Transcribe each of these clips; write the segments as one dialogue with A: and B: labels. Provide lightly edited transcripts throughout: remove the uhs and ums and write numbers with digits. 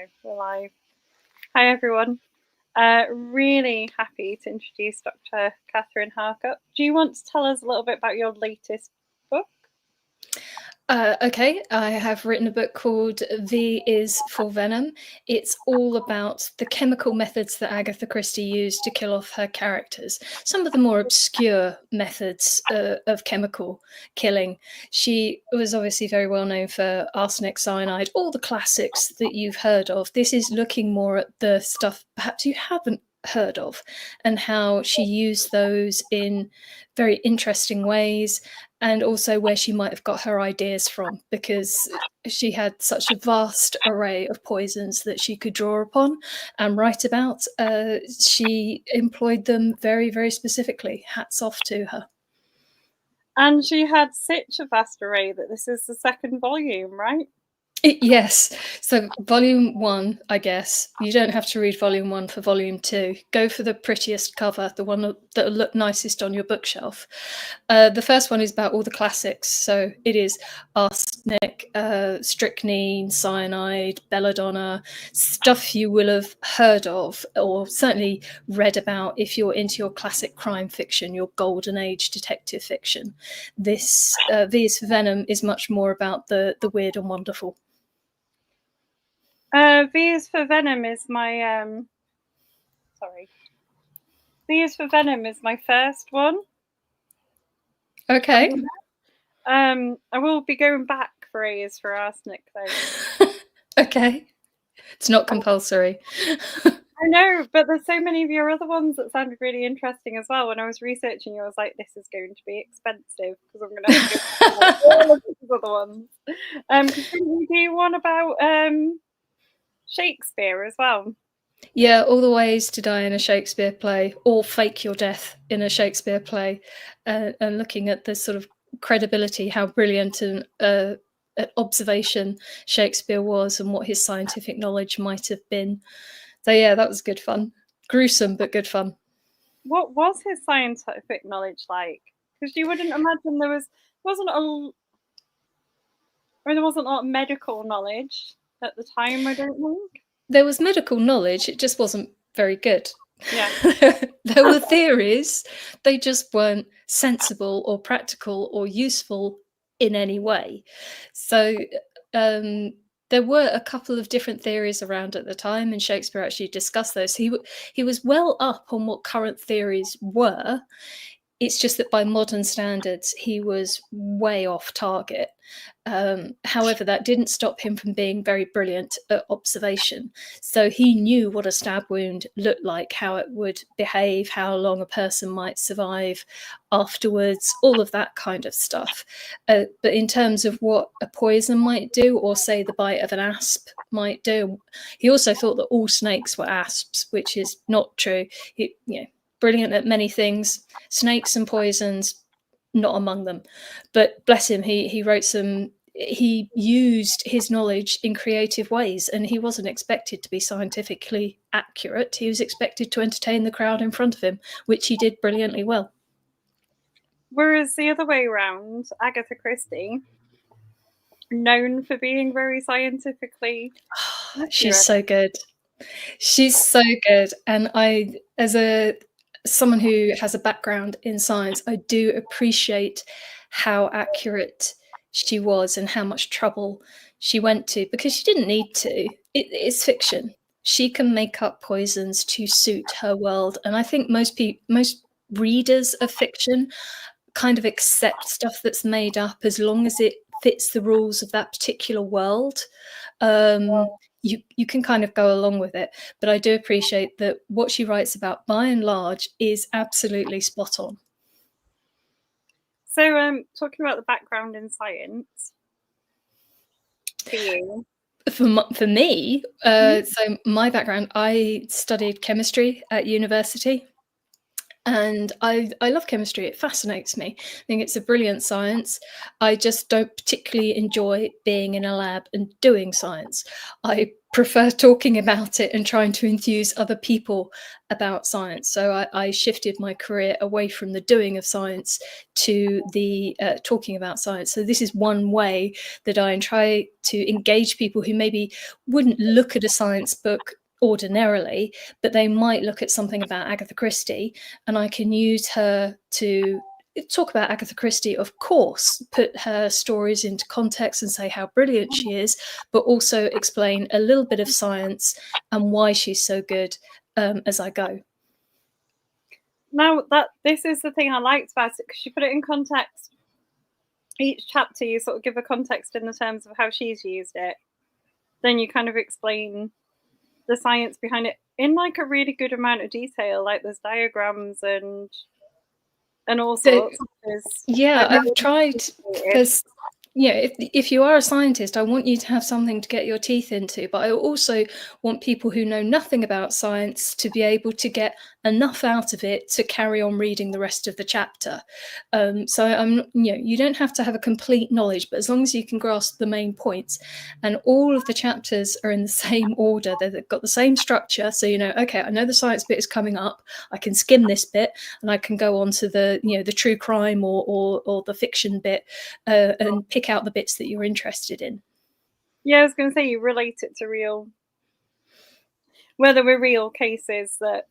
A: go. We're live. Hi, everyone. Really happy to introduce Dr. Kathryn Harkup. Do you want to tell us a little bit about your latest book?
B: Okay, I have written a book called V is for Venom. It's all about the chemical methods that Agatha Christie used to kill off her characters. Some of the more obscure methods of chemical killing. She was obviously very well known for arsenic, cyanide, all the classics that you've heard of. This is looking more at the stuff perhaps you haven't heard of and how she used those in very interesting ways, and also where she might have got her ideas from, because she had such a vast array of poisons that she could draw upon and write about. She employed them very, very specifically. Hats off to her.
A: And she had such a vast array that this is the second volume, right?
B: Yes. So volume 1, I guess, you don't have to read volume 1 for volume 2. Go for the prettiest cover, the one that'll look nicest on your bookshelf. The first one is about all the classics. So it is arsenic, strychnine, cyanide, belladonna, stuff you will have heard of or certainly read about if you're into your classic crime fiction, your golden age detective fiction. This V is for Venom is much more about the weird and wonderful.
A: V is for Venom is my V is for Venom is my first one.
B: Okay.
A: I will be going back for A is for Arsenic though.
B: Okay. It's not compulsory.
A: I know, but there's so many of your other ones that sounded really interesting as well. When I was researching you, I was like, this is going to be expensive because I'm going to have to do all of these other ones. Didn't you do one about Shakespeare as well?
B: Yeah, all the ways to die in a Shakespeare play, or fake your death in a Shakespeare play, and looking at the sort of credibility, how brilliant an observation Shakespeare was and what his scientific knowledge might have been. So yeah, that was good fun. Gruesome, but good fun.
A: What was his scientific knowledge like? Because you wouldn't imagine there wasn't a lot of medical knowledge at the time, I don't think.
B: There was medical knowledge, it just wasn't very good.
A: Yeah.
B: There were theories, they just weren't sensible or practical or useful in any way. So there were a couple of different theories around at the time, and Shakespeare actually discussed those. He was well up on what current theories were. It's just that by modern standards, he was way off target. However, that didn't stop him from being very brilliant at observation. So he knew what a stab wound looked like, how it would behave, how long a person might survive afterwards, all of that kind of stuff. But in terms of what a poison might do, or say the bite of an asp might do, he also thought that all snakes were asps, which is not true. Brilliant at many things, snakes and poisons, not among them. But bless him, he wrote he used his knowledge in creative ways, and he wasn't expected to be scientifically accurate. He was expected to entertain the crowd in front of him, which he did brilliantly well.
A: Whereas the other way around, Agatha Christie, known for being very scientifically accurate.
B: She's so good. She's so good. And I, as someone who has a background in science, I do appreciate how accurate she was and how much trouble she went to, because she didn't need to. It's fiction. She can make up poisons to suit her world. And I think most readers of fiction kind of accept stuff that's made up as long as it fits the rules of that particular world. You can kind of go along with it, but I do appreciate that what she writes about, by and large, is absolutely spot on.
A: So, talking about the background in science for you.
B: For me, so my background, I studied chemistry at university. And I love chemistry. It fascinates me. I think it's a brilliant science. I just don't particularly enjoy being in a lab and doing science. I prefer talking about it and trying to enthuse other people about science. So I shifted my career away from the doing of science to the talking about science. So this is one way that I try to engage people who maybe wouldn't look at a science book ordinarily, but they might look at something about Agatha Christie, and I can use her to talk about Agatha Christie, of course, put her stories into context and say how brilliant she is, but also explain a little bit of science and why she's so good as I go.
A: Now, this is the thing I liked about it, because you put it in context. Each chapter, you sort of give a context in the terms of how she's used it. Then you kind of explain the science behind it in like a really good amount of detail. Like there's diagrams and all sorts.
B: Yeah, I've tried. There's, if you are a scientist, I want you to have something to get your teeth into, but I also want people who know nothing about science to be able to get enough out of it to carry on reading the rest of the chapter. So you don't have to have a complete knowledge, but as long as you can grasp the main points, and all of the chapters are in the same order, they've got the same structure. So okay, I know the science bit is coming up. I can skim this bit, and I can go on to the the true crime or the fiction bit and pick out the bits that you're interested in.
A: Yeah, I was going to say, you relate it to real, where there were real cases that.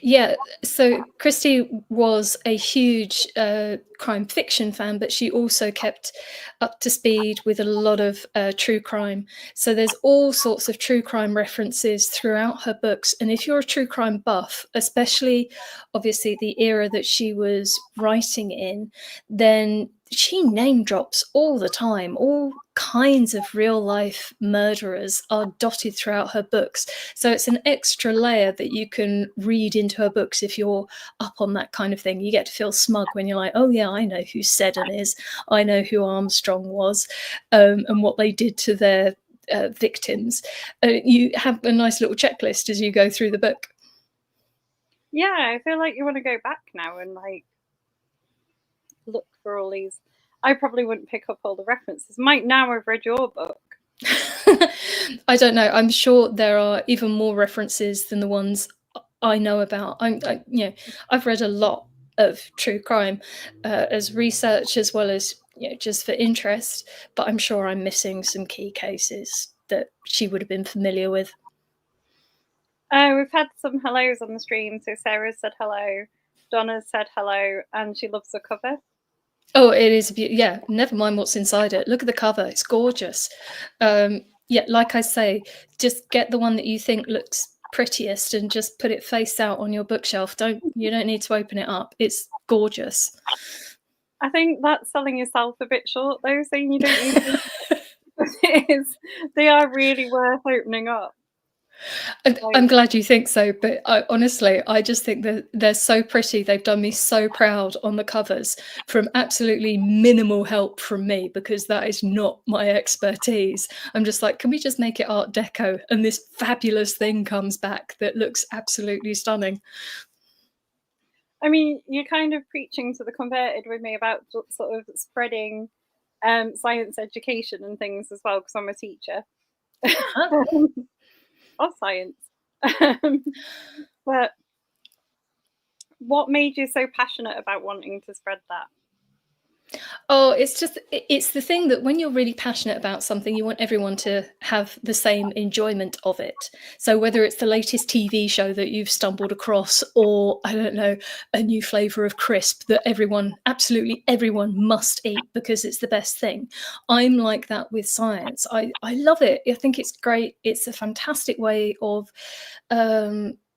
B: Yeah, so Christie was a huge crime fiction fan, but she also kept up to speed with a lot of true crime. So there's all sorts of true crime references throughout her books. And if you're a true crime buff, especially obviously the era that she was writing in, then she name drops all the time. All kinds of real life murderers are dotted throughout her books. So it's an extra layer that you can read into her books if you're up on that kind of thing. You get to feel smug when you're like, oh yeah, I know who Seddon is. I know who Armstrong was, and what they did to their victims. You have a nice little checklist as you go through the book.
A: Yeah, I feel like you want to go back now and like look for all these. I probably wouldn't pick up all the references. Might now I've read your book.
B: I don't know. I'm sure there are even more references than the ones I know about. I've read a lot of true crime as research as well as just for interest, but I'm sure I'm missing some key cases that she would have been familiar with.
A: We've had some hellos on the stream. So Sarah said hello, Donna said hello, and she loves the cover.
B: Oh, it is. Yeah, never mind what's inside it. Look at the cover. It's gorgeous. Yeah, like I say, just get the one that you think looks prettiest and just put it face out on your bookshelf. You don't need to open it up. It's gorgeous.
A: I think that's selling yourself a bit short, though, saying you don't need to. They are really worth opening up.
B: I'm glad you think so, but honestly, I just think that they're so pretty. They've done me so proud on the covers from absolutely minimal help from me, because that is not my expertise. I'm just like, can we just make it Art Deco? And this fabulous thing comes back that looks absolutely stunning.
A: I mean, you're kind of preaching to the converted with me about sort of spreading science education and things as well, because I'm a teacher. Of science. But what made you so passionate about wanting to spread that?
B: Oh, it's the thing that when you're really passionate about something, you want everyone to have the same enjoyment of it. So whether it's the latest TV show that you've stumbled across, or I don't know, a new flavor of crisp that absolutely everyone must eat because it's the best thing. I'm like that with science. I love it. I think it's great. It's a fantastic way of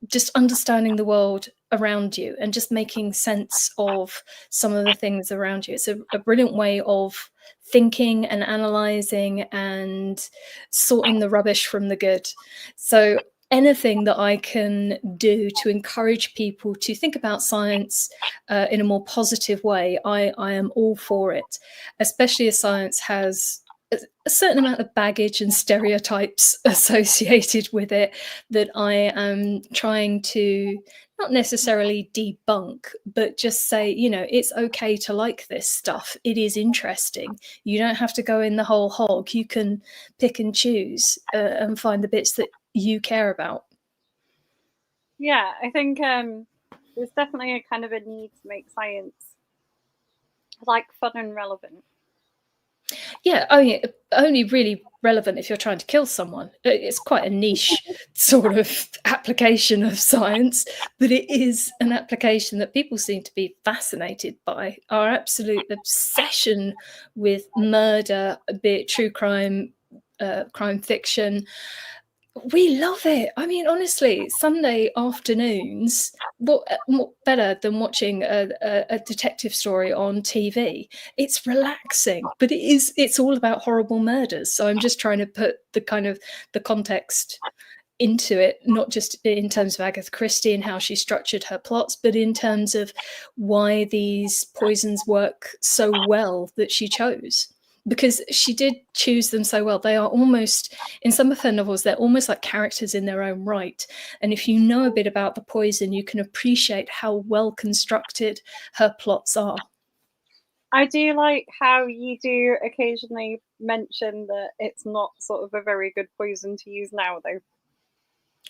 B: just understanding the world around you and just making sense of some of the things around you. It's a brilliant way of thinking and analyzing and sorting the rubbish from the good. So anything that I can do to encourage people to think about science in a more positive way, I am all for it, especially as science has a certain amount of baggage and stereotypes associated with it that I am trying to not necessarily debunk, but just say, you know, it's okay to like this stuff. It is interesting. You don't have to go in the whole hog. You can pick and choose and find the bits that you care about.
A: Yeah, I think there's definitely a kind of a need to make science like fun and relevant.
B: Yeah, only really relevant if you're trying to kill someone. It's quite a niche sort of application of science, but it is an application that people seem to be fascinated by. Our absolute obsession with murder, be it true crime, crime fiction, we love it. I mean, honestly, Sunday afternoons, what better than watching a detective story on TV? It's relaxing, but it's all about horrible murders. So I'm just trying to put the kind of the context into it, not just in terms of Agatha Christie and how she structured her plots, but in terms of why these poisons work so well that she chose. Because she did choose them so well. They are almost, in some of her novels, they're almost like characters in their own right. And if you know a bit about the poison, you can appreciate how well constructed her plots are.
A: I do like how you do occasionally mention that it's not sort of a very good poison to use now, though.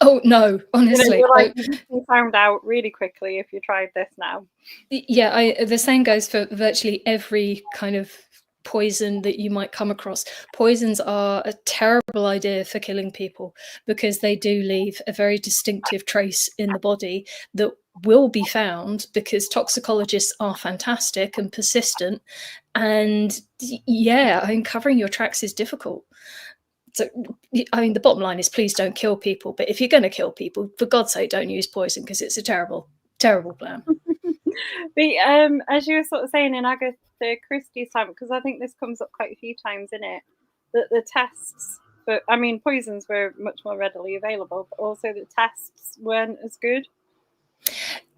B: Oh, no, honestly.
A: You're like, you can find out really quickly if you tried this now.
B: Yeah, the same goes for virtually every kind of poison that you might come across. Poisons are a terrible idea for killing people because they do leave a very distinctive trace in the body that will be found because toxicologists are fantastic and persistent. And yeah, I mean, covering your tracks is difficult. So, I mean, the bottom line is please don't kill people. But if you're going to kill people, for God's sake, don't use poison because it's a terrible, terrible plan.
A: But as you were sort of saying in Agatha Christie's time, because I think this comes up quite a few times in it, that the tests, but I mean, poisons were much more readily available, but also the tests weren't as good.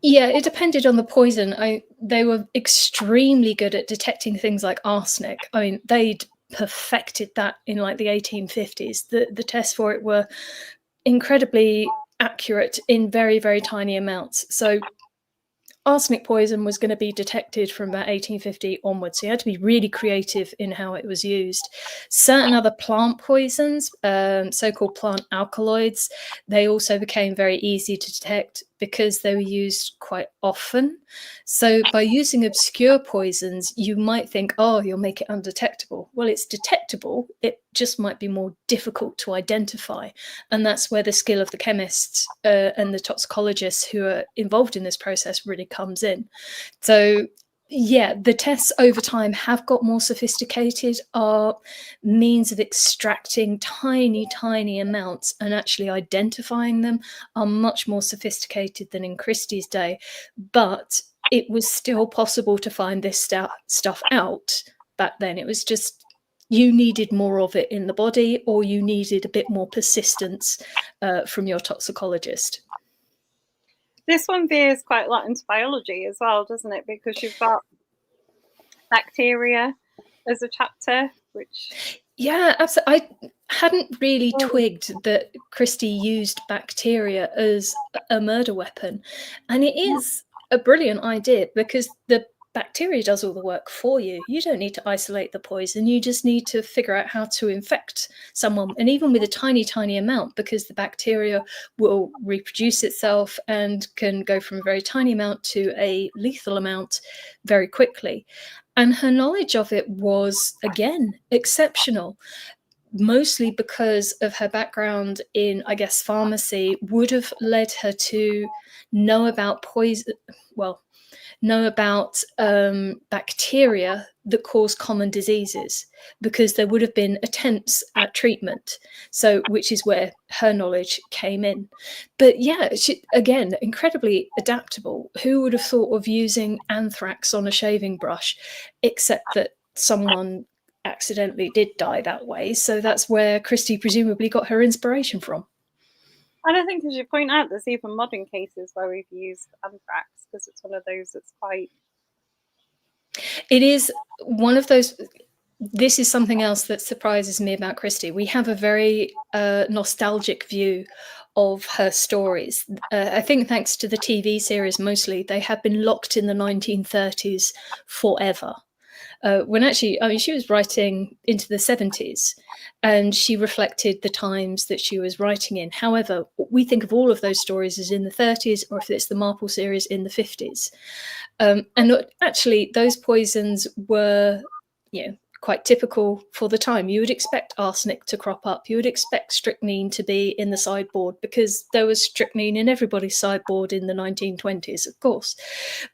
B: Yeah, it depended on the poison. They were extremely good at detecting things like arsenic. I mean, they'd perfected that in like the 1850s. The tests for it were incredibly accurate in very, very tiny amounts. So arsenic poison was going to be detected from about 1850 onwards. So you had to be really creative in how it was used. Certain other plant poisons, so-called plant alkaloids, they also became very easy to detect because they were used quite often. So by using obscure poisons, you might think, oh, you'll make it undetectable. Well, it's detectable. It just might be more difficult to identify. And that's where the skill of the chemists and the toxicologists who are involved in this process really comes in. So yeah, the tests over time have got more sophisticated. Our means of extracting tiny, tiny amounts and actually identifying them are much more sophisticated than in Christie's day. But it was still possible to find this stuff out back then. It was just you needed more of it in the body, or you needed a bit more persistence from your toxicologist.
A: This one veers quite a lot into biology as well, doesn't it? Because you've got bacteria as a chapter, which...
B: Yeah, absolutely. I hadn't really twigged that Christie used bacteria as a murder weapon. And it is a brilliant idea because the bacteria does all the work for you. You don't need to isolate the poison. You just need to figure out how to infect someone. And even with a tiny, tiny amount, because the bacteria will reproduce itself and can go from a very tiny amount to a lethal amount very quickly. And her knowledge of it was, again, exceptional, mostly because of her background in, I guess, pharmacy would have led her to know about poison, well, know about bacteria that cause common diseases, because there would have been attempts at treatment. So, which is where her knowledge came in. But yeah, she, again, incredibly adaptable. Who would have thought of using anthrax on a shaving brush, except that someone accidentally did die that way. So that's where Christie presumably got her inspiration from.
A: And I think, as you point out, there's even modern cases where we've used anthrax because it's one of those that's quite...
B: It is one of those. this is something else that surprises me about Christie. We have a very nostalgic view of her stories. I think thanks to the TV series mostly, they have been locked in the 1930s forever. When actually, I mean, she was writing into the 70s and she reflected the times that she was writing in. However, we think of all of those stories as in the 30s, or if it's the Marple series, in the 50s. And actually, those poisons were, quite typical for the time. You would expect arsenic to crop up. You would expect strychnine to be in the sideboard because there was strychnine in everybody's sideboard in the 1920s, of course.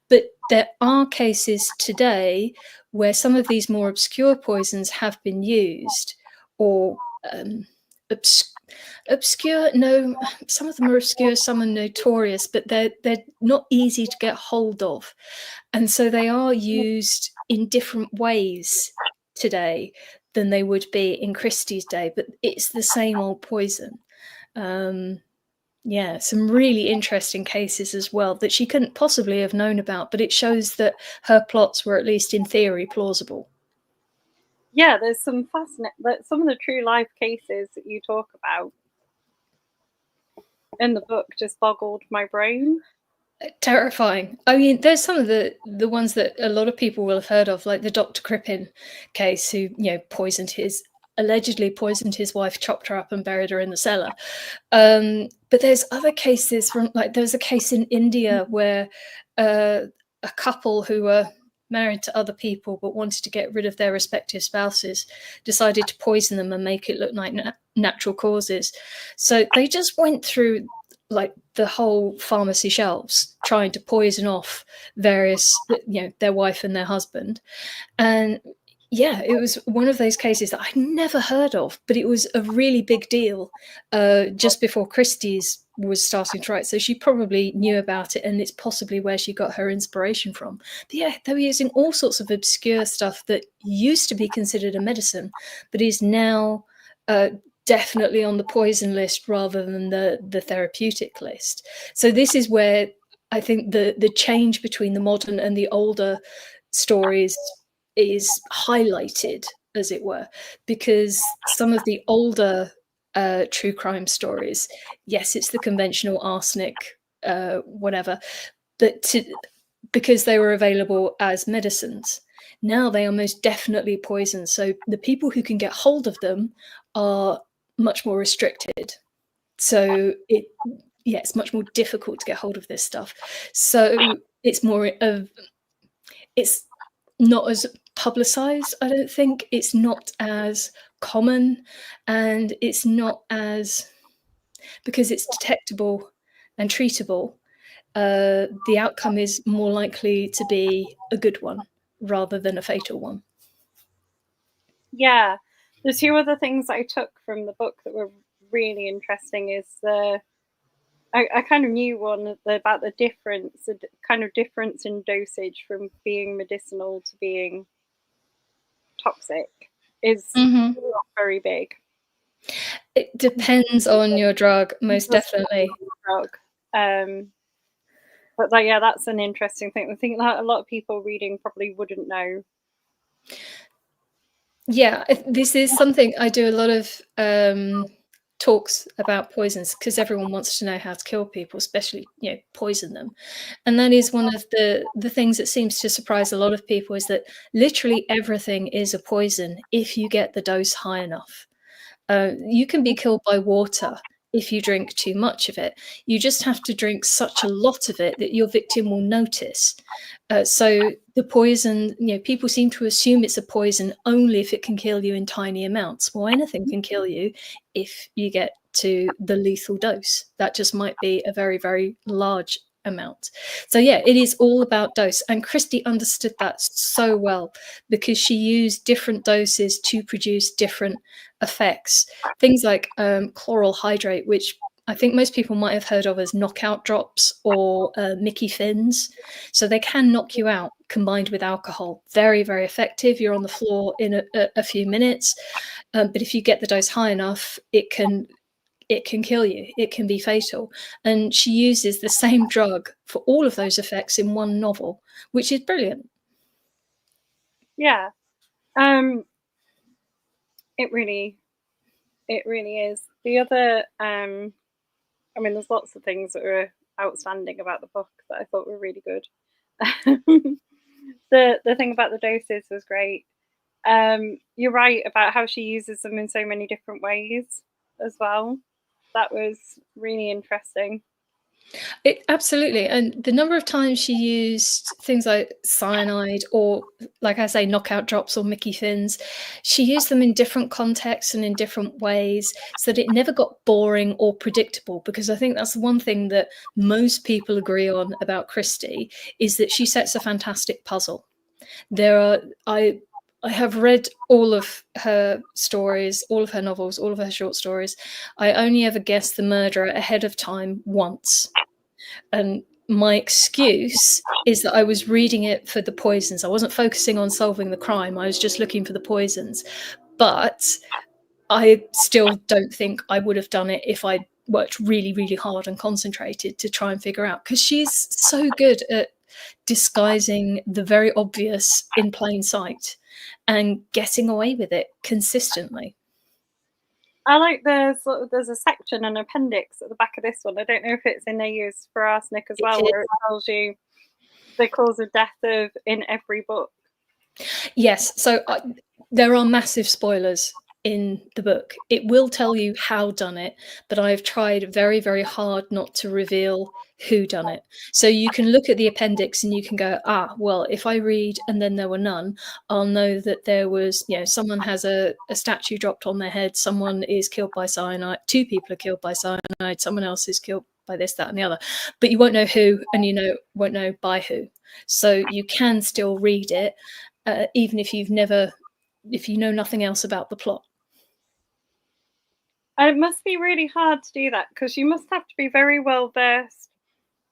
B: But there are cases today where some of these more obscure poisons have been used, or obscure, no, some of them are obscure, some are notorious, but they're not easy to get hold of. And so they are used in different ways today than they would be in Christie's day, but it's the same old poison. Yeah, some really interesting cases as well that she couldn't possibly have known about, but it shows that her plots were, at least in theory, plausible.
A: Yeah, there's some fascinating, some of the true life cases that you talk about in the book just boggled my brain.
B: Terrifying. I mean, there's some of the ones that a lot of people will have heard of, like the Dr. Crippen case, who allegedly poisoned his wife, chopped her up, and buried her in the cellar. But there's other cases from, like, there's a case in India where a couple who were married to other people but wanted to get rid of their respective spouses decided to poison them and make it look like natural causes. So they just went through, like, the whole pharmacy shelves trying to poison off various, their wife and their husband. And yeah, it was one of those cases that I'd never heard of, but it was a really big deal just before Christie's was starting to write. So she probably knew about it, and it's possibly where she got her inspiration from. But yeah, they were using all sorts of obscure stuff that used to be considered a medicine, but is now definitely on the poison list rather than the therapeutic list. So this is where I think the change between the modern and the older stories is highlighted, as it were, because some of the older true crime stories, yes, it's the conventional arsenic, whatever, but because they were available as medicines. Now they are most definitely poisons. So the people who can get hold of them are much more restricted. So it's much more difficult to get hold of this stuff. So it's not as publicized, I don't think. It's not as common, and it's not as, because it's detectable and treatable, the outcome is more likely to be a good one rather than a fatal one.
A: Yeah, the two other things I took from the book that were really interesting is I kind of knew one about the kind of difference in dosage from being medicinal to being toxic is not very big.
B: It depends on your drug, most definitely.
A: But yeah, that's an interesting thing. I think that a lot of people reading probably wouldn't know.
B: Yeah, this is something I do a lot of talks about poisons, because everyone wants to know how to kill people, especially poison them. And that is one of the things that seems to surprise a lot of people, is that literally everything is a poison if you get the dose high enough. You can be killed by water if you drink too much of it. You just have to drink such a lot of it that your victim will notice. So the poison, people seem to assume it's a poison only if it can kill you in tiny amounts. Well, anything can kill you if you get to the lethal dose. That just might be a very, very large amount. So yeah, it is all about dose. And Christie understood that so well, because she used different doses to produce different effects. Things like chloral hydrate, which I think most people might have heard of as knockout drops, or Mickey Fins. So they can knock you out combined with alcohol. Very, very effective. You're on the floor in a few minutes. But if you get the dose high enough, it can kill you. It can be fatal. And she uses the same drug for all of those effects in one novel, which is brilliant.
A: Yeah. It really is. The other, I mean, there's lots of things that were outstanding about the book that I thought were really good. The thing about the doses was great. You're right about how she uses them in so many different ways as well. That was really interesting.
B: Absolutely. And the number of times she used things like cyanide or, like I say, knockout drops or Mickey Fins, she used them in different contexts and in different ways so that it never got boring or predictable. Because I think that's the one thing that most people agree on about Christie is that she sets a fantastic puzzle. I have read all of her stories, all of her novels, all of her short stories. I only ever guessed the murderer ahead of time once. And my excuse is that I was reading it for the poisons. I wasn't focusing on solving the crime. I was just looking for the poisons. But I still don't think I would have done it if I worked really, really hard and concentrated to try and figure out, because she's so good at disguising the very obvious in plain sight and getting away with it consistently.
A: I like there's a section, an appendix at the back of this one. I don't know if it's in News for Arsenic as well, where it tells you the cause of death in every book.
B: Yes, so there are massive spoilers in the book. It will tell you how done it, but I've tried very, very hard not to reveal who done it. So you can look at the appendix and you can go, well, if I read and then there were none, I'll know that there was, someone has a statue dropped on their head, someone is killed by cyanide, 2 people are killed by cyanide, someone else is killed by this, that, and the other. But you won't know who, and won't know by who. So you can still read it, even if if you know nothing else about the plot.
A: It must be really hard to do that because you must have to be very well versed.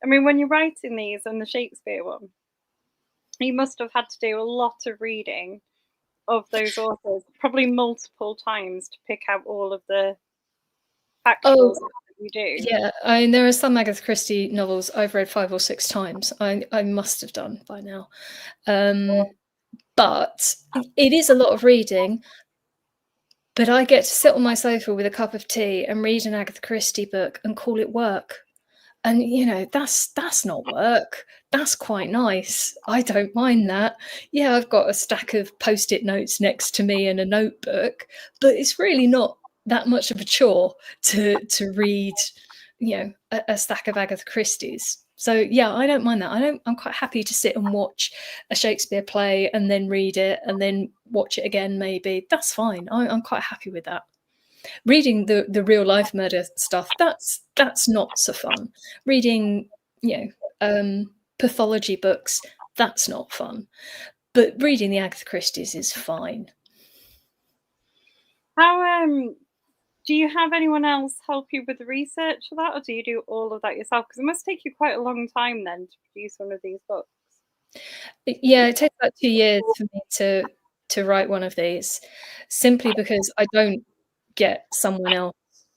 A: I mean, when you're writing these and the Shakespeare one, you must have had to do a lot of reading of those authors, probably multiple times, to pick out all of the factuals that you do.
B: Yeah, I mean, there are some Agatha Christie novels I've read 5 or 6 times. I must have done by now. But it is a lot of reading. But I get to sit on my sofa with a cup of tea and read an Agatha Christie book and call it work. And that's not work. That's quite nice. I don't mind that. Yeah, I've got a stack of Post-it notes next to me and a notebook, but it's really not that much of a chore to read, a stack of Agatha Christie's. So yeah, I don't mind that. I'm quite happy to sit and watch a Shakespeare play and then read it and then watch it again maybe. That's fine. I'm quite happy with that. Reading the real life murder stuff, that's not so fun. Reading, pathology books, that's not fun. But reading the Agatha Christie's is fine.
A: How do you have anyone else help you with the research for that, or do you do all of that yourself? Because it must take you quite a long time then to produce one of these books.
B: Yeah, it takes about 2 years for me to write one of these, simply because I don't get someone else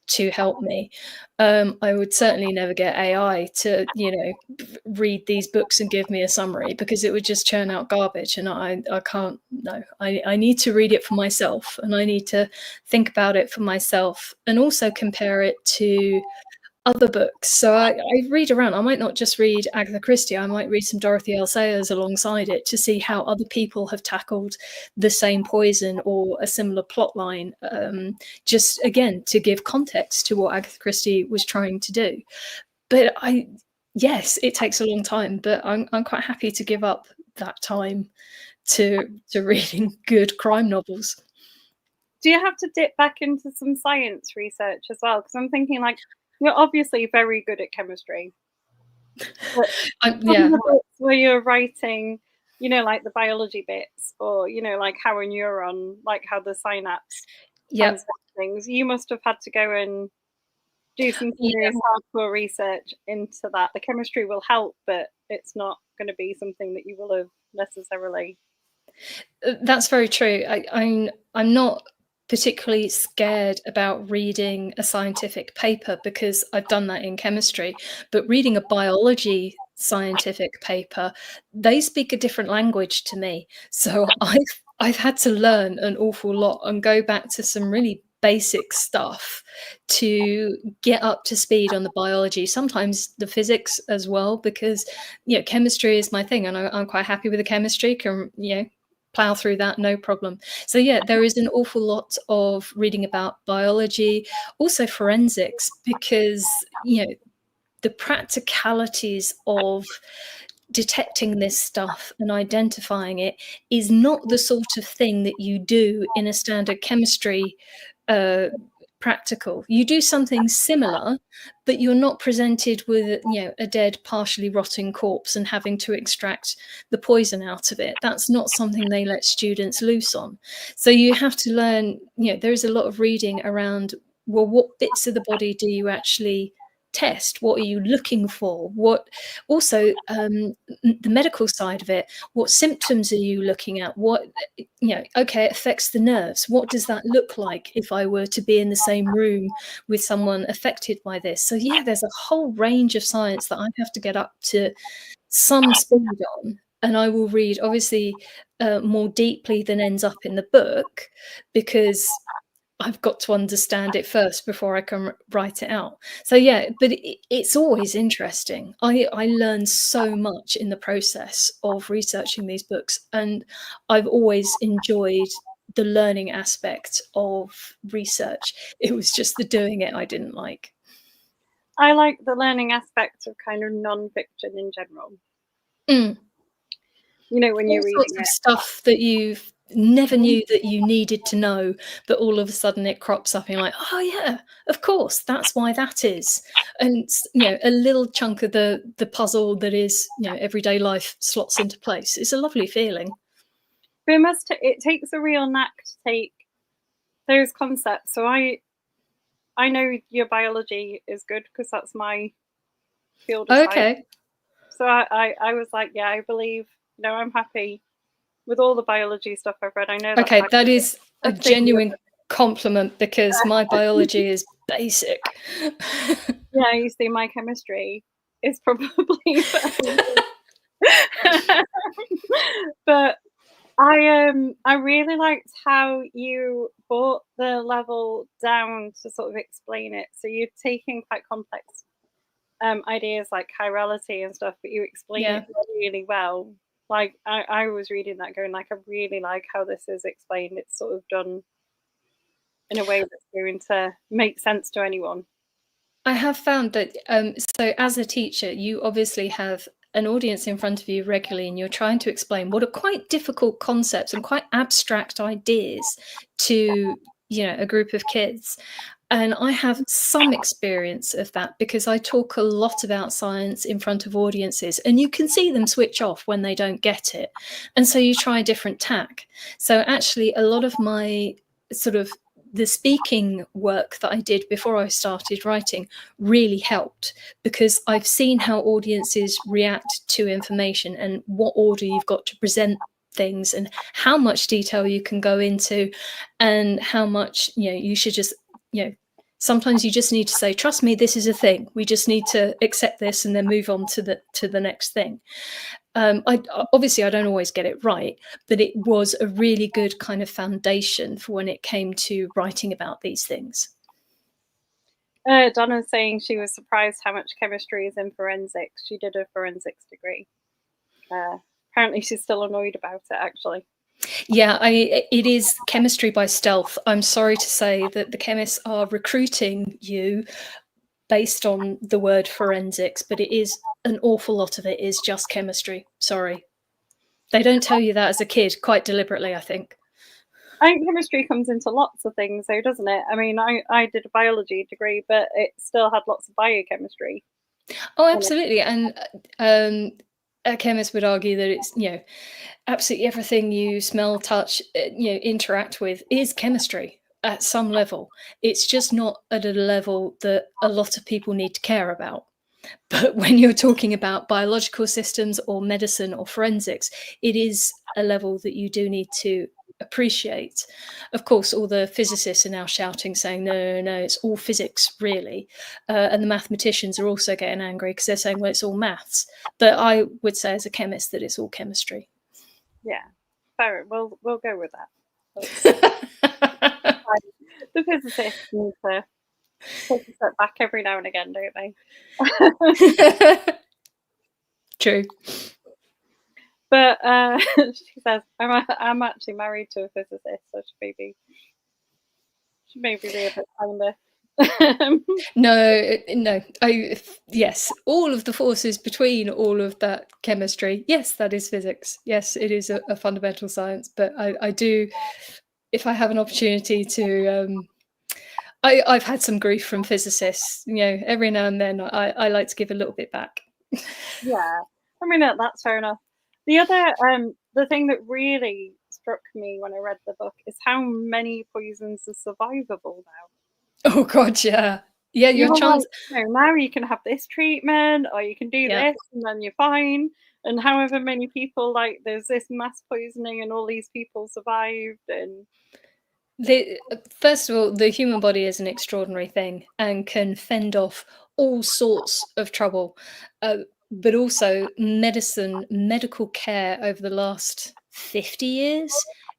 B: to help me. I would certainly never get AI to, read these books and give me a summary, because it would just churn out garbage, and I can't. No, I need to read it for myself, and I need to think about it for myself, and also compare it to other books. So I read around. I might not just read Agatha Christie. I might read some Dorothy L. Sayers alongside it to see how other people have tackled the same poison or a similar plot line, just again to give context to what Agatha Christie was trying to do. But yes, it takes a long time, but I'm quite happy to give up that time to reading good crime novels.
A: Do you have to dip back into some science research as well? Because I'm thinking, like, you're obviously very good at chemistry.
B: Yeah.
A: Where you're writing, like the biology bits, or like how a neuron, like how the synapse transmits things, you must have had to go and do some serious hardcore research into that. The chemistry will help, but it's not going to be something that you will have necessarily.
B: That's very true. I'm not particularly scared about reading a scientific paper because I've done that in chemistry, but reading a biology scientific paper, they speak a different language to me. So I've had to learn an awful lot and go back to some really basic stuff to get up to speed on the biology, sometimes the physics as well, because, chemistry is my thing, and I'm quite happy with the chemistry, can, plow through that, no problem. So yeah, there is an awful lot of reading about biology, also forensics, because, the practicalities of detecting this stuff and identifying it is not the sort of thing that you do in a standard chemistry practical. You do something similar, but you're not presented with, a dead, partially rotting corpse and having to extract the poison out of it. That's not something they let students loose on. So you have to learn, there is a lot of reading around, well, what bits of the body do you actually test? What are you looking for? What also the medical side of it, what symptoms are you looking at? What, okay, it affects the nerves. What does that look like if I were to be in the same room with someone affected by this? So yeah, there's a whole range of science that I have to get up to some speed on, and I will read obviously more deeply than ends up in the book, because I've got to understand it first before I can write it out. So yeah, but it's always interesting. I learn so much in the process of researching these books, and I've always enjoyed the learning aspect of research. It was just the doing it I didn't like.
A: I like the learning aspect of kind of non-fiction in general.
B: Mm.
A: When you're
B: All
A: reading
B: sorts of stuff that you've never knew that you needed to know, but all of a sudden it crops up and you're like, oh yeah, of course, that's why that is. And a little chunk of the puzzle that is, everyday life slots into place. It's a lovely feeling.
A: But it takes a real knack to take those concepts. So I know your biology is good because that's my field of science.
B: Okay.
A: So I was like, yeah, I believe, I'm happy with all the biology stuff I've read. I know that.
B: Okay, that is a genuine compliment, because my biology is basic.
A: Yeah, you see, my chemistry is probably but I really liked how you brought the level down to sort of explain it. So you're taking quite complex ideas like chirality and stuff, but you explain it really well. Like I was reading that going like, I really like how this is explained. It's sort of done in a way that's going to make sense to anyone.
B: I have found that, so as a teacher, you obviously have an audience in front of you regularly, and you're trying to explain what are quite difficult concepts and quite abstract ideas to, a group of kids. And I have some experience of that because I talk a lot about science in front of audiences, and you can see them switch off when they don't get it. And so you try a different tack. So actually, a lot of my sort of the speaking work that I did before I started writing really helped, because I've seen how audiences react to information and what order you've got to present things and how much detail you can go into, and how much, you should just, sometimes you just need to say, trust me, this is a thing. We just need to accept this and then move on to the next thing. Obviously I don't always get it right, but it was a really good kind of foundation for when it came to writing about these things.
A: Donna's saying she was surprised how much chemistry is in forensics. She did a forensics degree. Apparently she's still annoyed about it, actually.
B: Yeah, it is chemistry by stealth. I'm sorry to say that the chemists are recruiting you based on the word forensics, but it is an awful lot of it is just chemistry. Sorry. They don't tell you that as a kid, quite deliberately, I think.
A: I think chemistry comes into lots of things, though, doesn't it? I mean, I did a biology degree, but it still had lots of biochemistry.
B: Oh, absolutely. And a chemist would argue that it's, absolutely everything you smell, touch, interact with is chemistry at some level. It's just not at a level that a lot of people need to care about. But when you're talking about biological systems or medicine or forensics, it is a level that you do need to appreciate. Of course, all the physicists are now shouting, saying, no, it's all physics, really. And the mathematicians are also getting angry because they're saying, well, it's all maths. But I would say as a chemist that it's all chemistry.
A: Yeah. fair. We'll go with that. The physicists need to take a step back every now and again, don't they?
B: True.
A: But she says, I'm actually married to a physicist, so she maybe be a bit kinder.
B: No, yes, all of the forces between all of that chemistry. Yes, that is physics. Yes, it is a fundamental science. But I do, if I have an opportunity to, I've had some grief from physicists. Every now and then I like to give a little bit back.
A: Yeah, I mean that's fair enough. The thing that really struck me when I read the book is how many poisons are survivable now.
B: Oh God, yeah. Your chance.
A: Like, now you can have this treatment, or you can do this, and then you're fine. And however many people, like, there's this mass poisoning, and all these people survived. And
B: first of all, the human body is an extraordinary thing and can fend off all sorts of trouble. But also, medical care over the last 50 years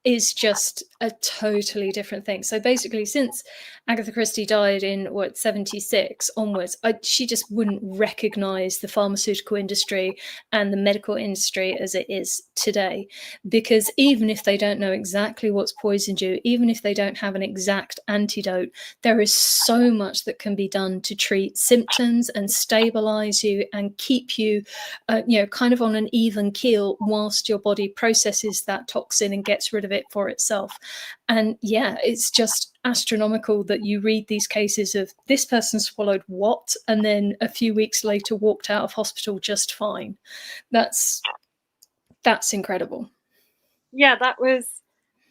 B: is just a totally different thing. So basically, since Agatha Christie died in 76 onwards, she just wouldn't recognize the pharmaceutical industry and the medical industry as it is today, because even if they don't know exactly what's poisoned you, even if they don't have an exact antidote, there is so much that can be done to treat symptoms and stabilize you and keep you kind of on an even keel whilst your body processes that toxin and gets rid of it for itself. And yeah, it's just astronomical that you read these cases of this person swallowed what, and then a few weeks later walked out of hospital just fine. That's incredible.
A: Yeah, that was,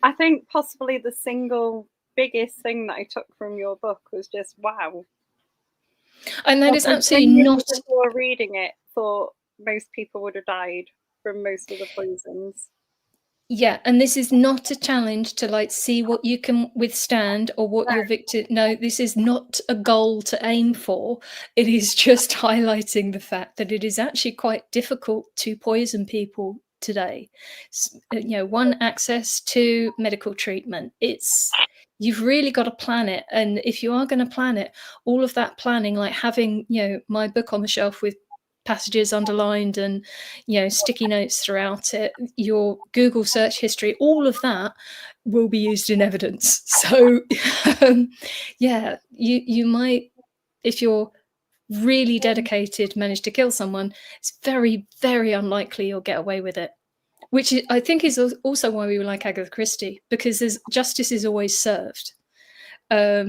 A: I think, possibly the single biggest thing that I took from your book was just wow.
B: And that is absolutely not.
A: Before reading it, thought most people would have died from most of the poisons.
B: Yeah, and this is not a challenge to see what you can withstand or what your victim. No, this is not a goal to aim for. It is just highlighting the fact that it is actually quite difficult to poison people today. One, access to medical treatment. You've really got to plan it, and if you are going to plan it, all of that planning, like having my book on the shelf with passages underlined and sticky notes throughout it, your Google search history, all of that will be used in evidence. So you might, if you're really dedicated, manage to kill someone, it's very, very unlikely you'll get away with it, which I think is also why we like Agatha Christie, because justice is always served. I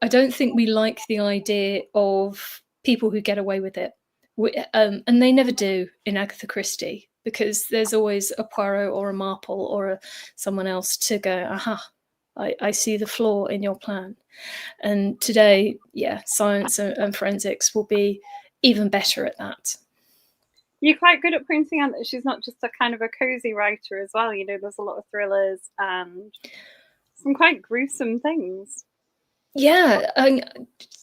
B: don't think we like the idea of people who get away with it. And they never do in Agatha Christie, because there's always a Poirot or a Marple or someone else to go, aha, I see the flaw in your plan. And today, science and forensics will be even better at that.
A: You're quite good at pointing out that she's not just a kind of a cozy writer as well. There's a lot of thrillers and some quite gruesome things.
B: Yeah,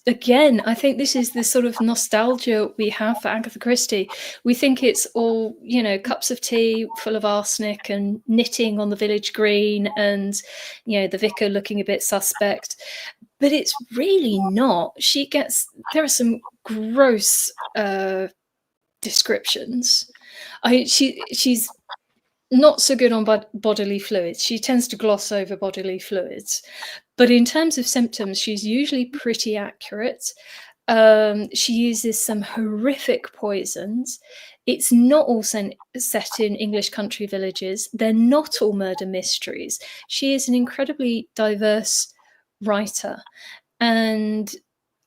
B: again, I think this is the sort of nostalgia we have for Agatha Christie. We think it's all, cups of tea full of arsenic and knitting on the village green and, the vicar looking a bit suspect. But it's really not. There are some gross descriptions. She's not so good on bodily fluids. She tends to gloss over bodily fluids. But in terms of symptoms, she's usually pretty accurate. She uses some horrific poisons. It's not all set in English country villages. They're not all murder mysteries. She is an incredibly diverse writer. And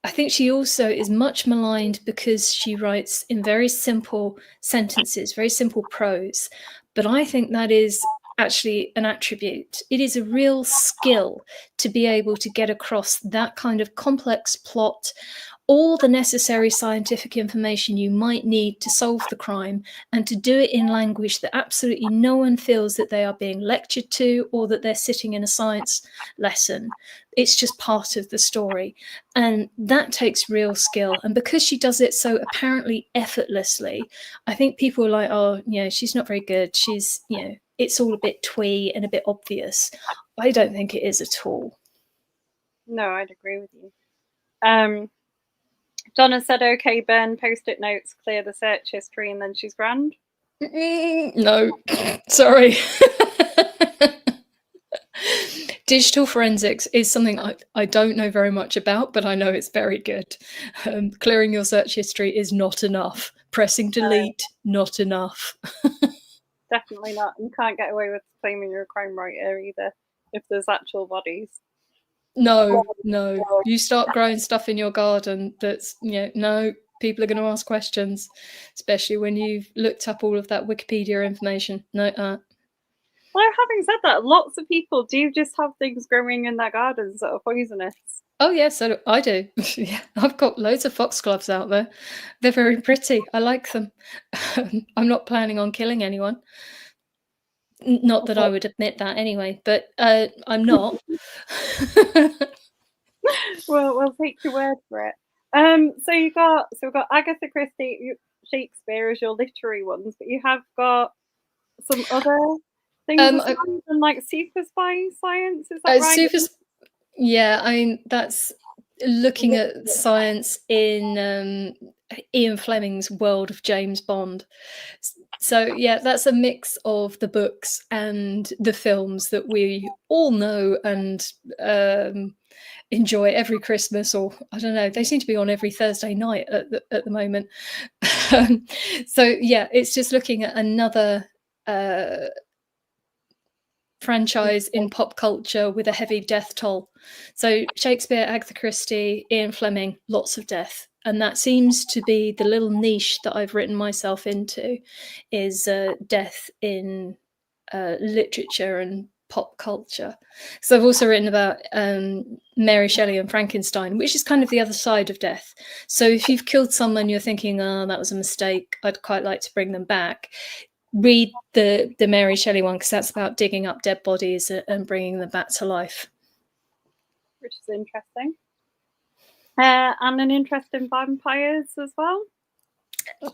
B: I think she also is much maligned because she writes in very simple sentences, very simple prose. But I think that is actually an attribute. It is a real skill to be able to get across that kind of complex plot, all the necessary scientific information you might need to solve the crime, and to do it in language that absolutely no one feels that they are being lectured to or that they're sitting in a science lesson. It's just part of the story. And that takes real skill. And because she does it so apparently effortlessly, I think people are like, oh, she's not very good. She's, it's all a bit twee and a bit obvious. I don't think it is at all.
A: No, I'd agree with you. Donna said, okay, Ben, post-it notes, clear the search history, and then she's grand.
B: No, sorry. Digital forensics is something I don't know very much about, but I know it's very good. Clearing your search history is not enough. Pressing delete, not enough.
A: Definitely not. You can't get away with claiming you're a crime writer either if there's actual bodies.
B: No. You start growing stuff in your garden that's, no, people are going to ask questions, especially when you've looked up all of that Wikipedia information. No.
A: Well, having said that, lots of people do just have things growing in their gardens that are poisonous.
B: Oh, yes, so I do. Yeah, I've got loads of foxgloves out there. They're very pretty. I like them. I'm not planning on killing anyone. Not that I would admit that anyway, but I'm not.
A: Well, we'll take your word for it. So we've got Agatha Christie, Shakespeare as your literary ones, but you have got some other things as well, and like super spy science. Is that right?
B: Yeah, I mean that's looking at science in Ian Fleming's world of James Bond. So yeah, that's a mix of the books and the films that we all know and enjoy every Christmas, or I don't know, they seem to be on every Thursday night at the moment. So yeah, it's just looking at another franchise in pop culture with a heavy death toll. So Shakespeare, Agatha Christie, Ian Fleming, lots of death. And that seems to be the little niche that I've written myself into, is death in literature and pop culture. So I've also written about Mary Shelley and Frankenstein, which is kind of the other side of death. So if you've killed someone, you're thinking, oh, that was a mistake, I'd quite like to bring them back. Read the Mary Shelley one, because that's about digging up dead bodies and bringing them back to life.
A: Which is interesting. And an interest in vampires as well.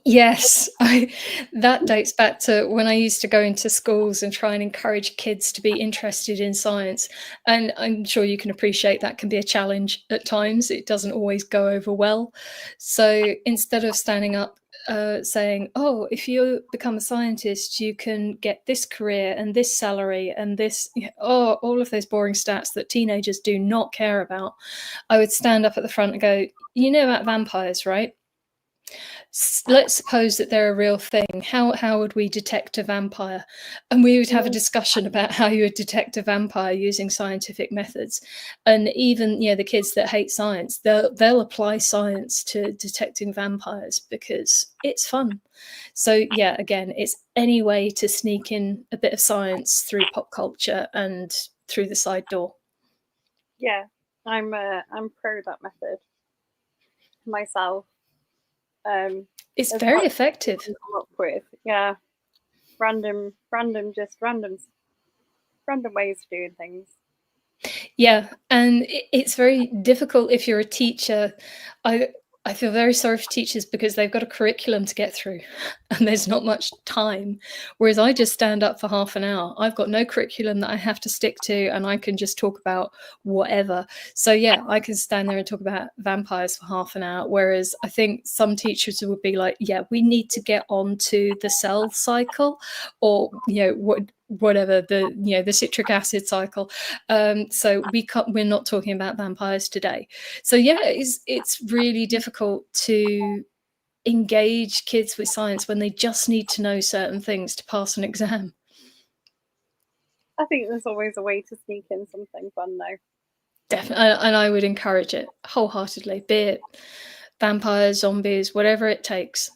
B: Yes, that dates back to when I used to go into schools and try and encourage kids to be interested in science. And I'm sure you can appreciate that can be a challenge at times. It doesn't always go over well. So instead of standing up saying, oh, if you become a scientist, you can get this career and this salary and this, all of those boring stats that teenagers do not care about, I would stand up at the front and go, you know about vampires, right? Let's suppose that they're a real thing. How would we detect a vampire? And we would have a discussion about how you would detect a vampire using scientific methods. And even the kids that hate science, they'll apply science to detecting vampires because it's fun. So yeah, again, it's any way to sneak in a bit of science through pop culture and through the side door.
A: Yeah, I'm pro that method myself.
B: It's very effective.
A: Up with, yeah, random ways of doing things.
B: Yeah, and it's very difficult if you're a teacher. I feel very sorry for teachers because they've got a curriculum to get through and there's not much time. Whereas I just stand up for half an hour. I've got no curriculum that I have to stick to and I can just talk about whatever. So yeah, I can stand there and talk about vampires for half an hour. Whereas I think some teachers would be like, yeah, we need to get on to the cell cycle or, whatever, the citric acid cycle. So we're not talking about vampires today. So yeah, it's really difficult to engage kids with science when they just need to know certain things to pass an exam.
A: I think there's always a way to sneak in something fun though.
B: Definitely, and I would encourage it wholeheartedly, be it vampires, zombies, whatever it takes.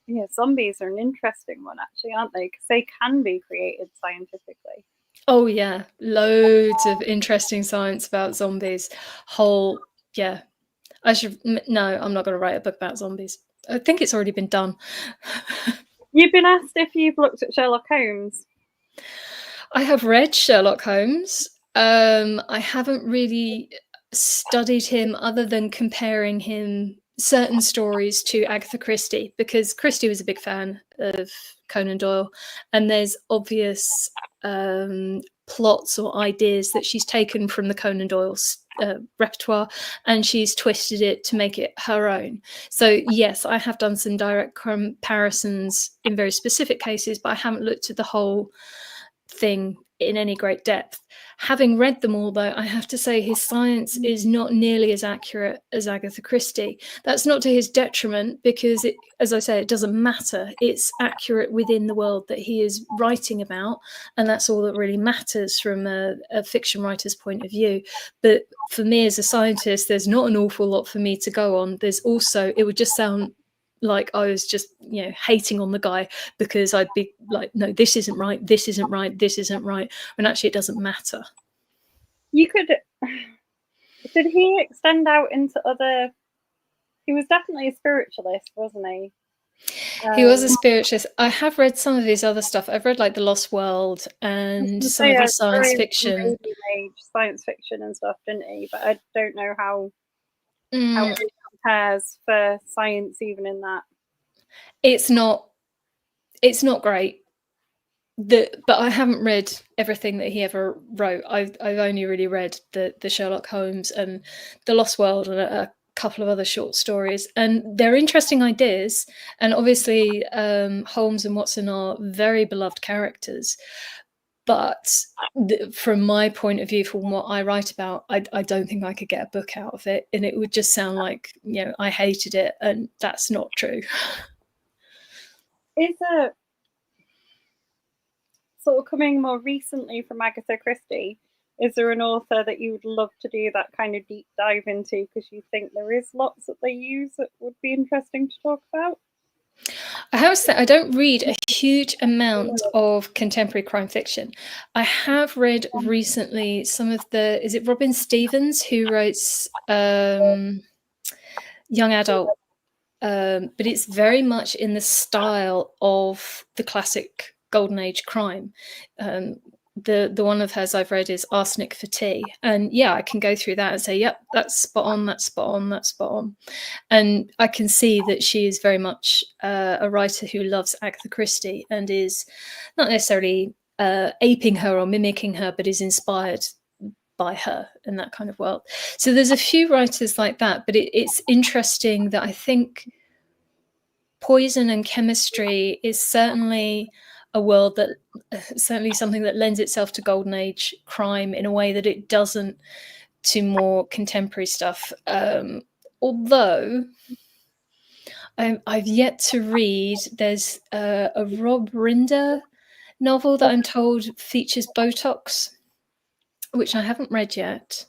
A: Yeah, zombies are an interesting one actually, aren't they? Because they can be created scientifically.
B: Oh yeah, loads of interesting science about zombies. I'm not going to write a book about zombies. I think it's already been done.
A: You've been asked if you've looked at Sherlock Holmes.
B: I have read Sherlock Holmes. I haven't really studied him other than comparing him certain stories to Agatha Christie, because Christie was a big fan of Conan Doyle, and there's obvious plots or ideas that she's taken from the Conan Doyle's repertoire, and she's twisted it to make it her own. So yes, I have done some direct comparisons in very specific cases, but I haven't looked at the whole thing in any great depth. Having read them all, though, I have to say his science is not nearly as accurate as Agatha Christie. That's not to his detriment, because, as I say, it doesn't matter. It's accurate within the world that he is writing about, and that's all that really matters from a fiction writer's point of view. But for me as a scientist, there's not an awful lot for me to go on. There's also, it would just sound like I was just, hating on the guy, because I'd be like, no, this isn't right, this isn't right, this isn't right, when actually it doesn't matter.
A: You could. Did he extend out into other? He was definitely a spiritualist, wasn't he?
B: He was a spiritualist. I have read some of his other stuff. I've read like The Lost World and some of his science fiction.
A: Science fiction and stuff, didn't he? But I don't know how it compares for science even in that.
B: It's not great. But I haven't read everything that he ever wrote. I've only really read the Sherlock Holmes and The Lost World and a couple of other short stories, and they're interesting ideas. And obviously, Holmes and Watson are very beloved characters. But from my point of view, from what I write about, I don't think I could get a book out of it, and it would just sound like, I hated it, and that's not true.
A: Is it sort of coming more recently from Agatha Christie? Is there an author that you would love to do that kind of deep dive into, because you think there is lots that they use that would be interesting to talk about?
B: I have to say, I don't read a huge amount of contemporary crime fiction. I have read recently some of is it Robin Stevens who writes young adult, but it's very much in the style of the classic Golden Age crime. The one of hers I've read is Arsenic for Tea, and I can go through that and say, yep, that's spot on, that's spot on, that's spot on. And I can see that she is very much a writer who loves Agatha Christie and is not necessarily aping her or mimicking her, but is inspired by her in that kind of world. So there's a few writers like that, but it's interesting that I think poison and chemistry is certainly a world that certainly something that lends itself to Golden Age crime in a way that it doesn't to more contemporary stuff. Although I've yet to read, there's a Rob Rinder novel that I'm told features Botox, which I haven't read yet.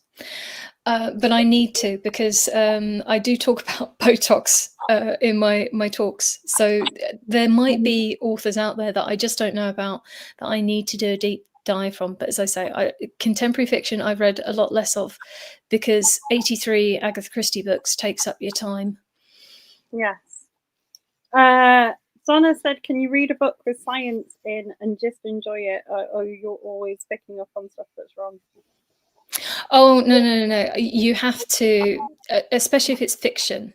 B: But I need to, because I do talk about Botox in my talks. So there might be authors out there that I just don't know about that I need to do a deep dive from. But as I say, contemporary fiction I've read a lot less of, because 83 Agatha Christie books takes up your time.
A: Yes. Donna said, can you read a book with science in and just enjoy it, or you're always picking up on stuff that's wrong?
B: Oh, no. You have to, especially if it's fiction,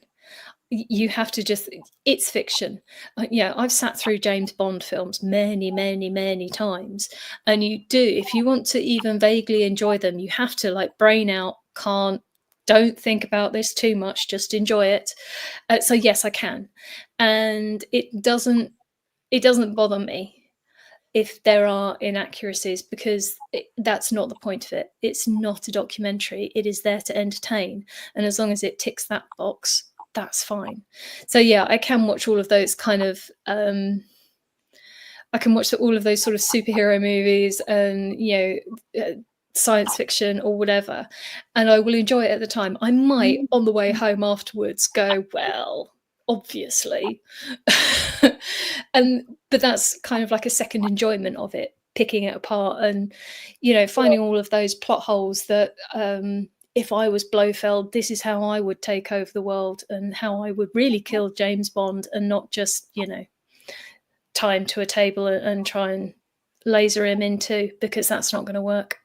B: you have to just, it's fiction. I've sat through James Bond films many times, and if you want to even vaguely enjoy them, you have to brain out, don't think about this too much, just enjoy it. So yes, I can. And it doesn't bother me if there are inaccuracies, because that's not the point of it. It's not a documentary. It is there to entertain. And as long as it ticks that box, that's fine. So I can watch all of those kind of I can watch all of those sort of superhero movies and science fiction or whatever, and I will enjoy it at the time. I might on the way home afterwards go, well, obviously, but that's kind of like a second enjoyment of it, picking it apart and finding all of those plot holes that if I was Blofeld, this is how I would take over the world and how I would really kill James Bond, and not just tie him to a table and try and laser him into, because that's not going to work.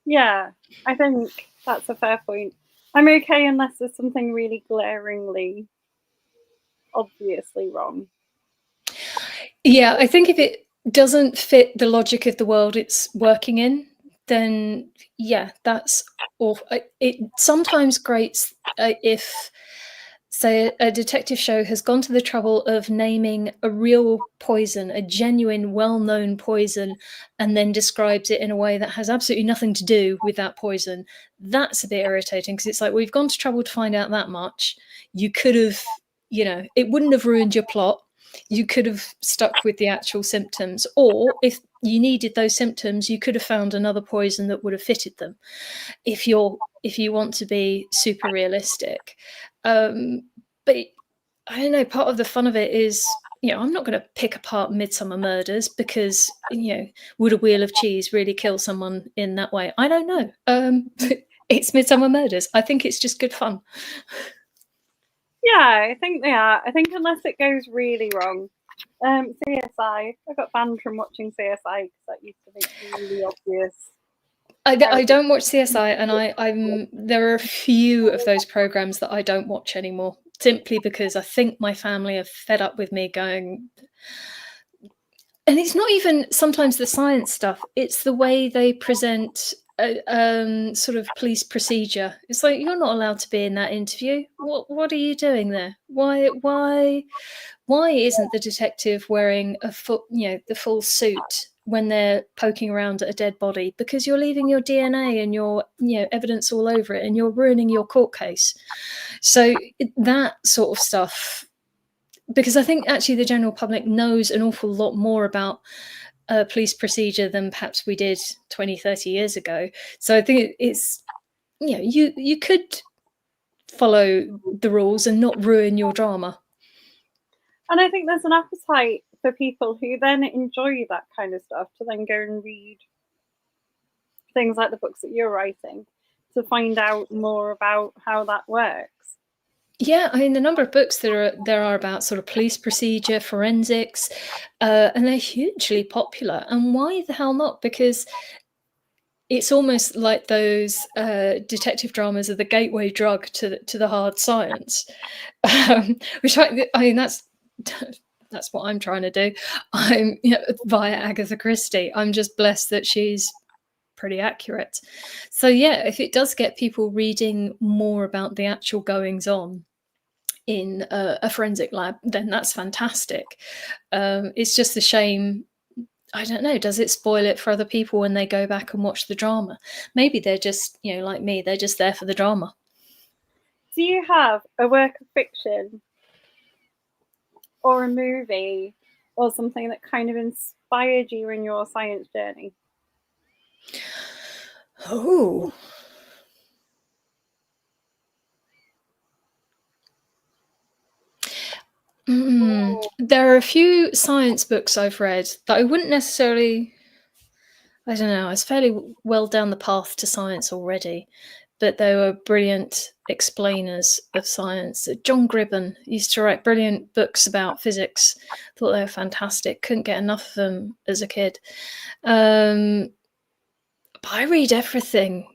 A: Yeah, I think that's a fair point. I'm okay unless there's something really glaringly, obviously wrong.
B: Yeah, I think if it doesn't fit the logic of the world it's working in, then yeah, that's awful. It sometimes grates if, say, a detective show has gone to the trouble of naming a real poison, a genuine, well-known poison, and then describes it in a way that has absolutely nothing to do with that poison. That's a bit irritating because it's like, we've gone to trouble to find out that much. You could have, it wouldn't have ruined your plot. You could have stuck with the actual symptoms, or if you needed those symptoms, you could have found another poison that would have fitted them. If you want to be super realistic, but I don't know. Part of the fun of it is, I'm not going to pick apart Midsummer Murders because would a wheel of cheese really kill someone in that way? I don't know. It's Midsummer Murders. I think it's just good fun.
A: Yeah, I think they are. I think unless it goes really wrong. CSI. I got banned from watching CSI because that used to make really obvious.
B: I don't watch CSI, and there are a few of those programs that I don't watch anymore, simply because I think my family are fed up with me going. And it's not even sometimes the science stuff; it's the way they present sort of police procedure. It's like, you're not allowed to be in that interview. What are you doing there? Why isn't the detective wearing the full suit when they're poking around at a dead body? Because you're leaving your DNA and your evidence all over it, and you're ruining your court case. So that sort of stuff, because I think actually the general public knows an awful lot more about police procedure than perhaps we did 20, 30 years ago. So I think it's, you could follow the rules and not ruin your drama.
A: And I think there's an appetite for people who then enjoy that kind of stuff to then go and read things like the books that you're writing to find out more about how that works.
B: Yeah, I mean, the number of books there are about sort of police procedure, forensics, and they're hugely popular. And why the hell not? Because it's almost like those detective dramas are the gateway drug to the hard science, which I mean that's what I'm trying to do. I'm via Agatha Christie. I'm just blessed that she's pretty accurate. So yeah, if it does get people reading more about the actual goings on in a forensic lab, then that's fantastic. It's just a shame. I don't know, does it spoil it for other people when they go back and watch the drama? Maybe they're just, like me, they're just there for the drama.
A: Do you have a work of fiction or a movie or something that kind of inspired you in your science journey?
B: Oh. There are a few science books I've read that I wouldn't necessarily, I don't know, I was fairly well down the path to science already, but they were brilliant explainers of science. John Gribben used to write brilliant books about physics. Thought they were fantastic. Couldn't get enough of them as a kid. But I read everything.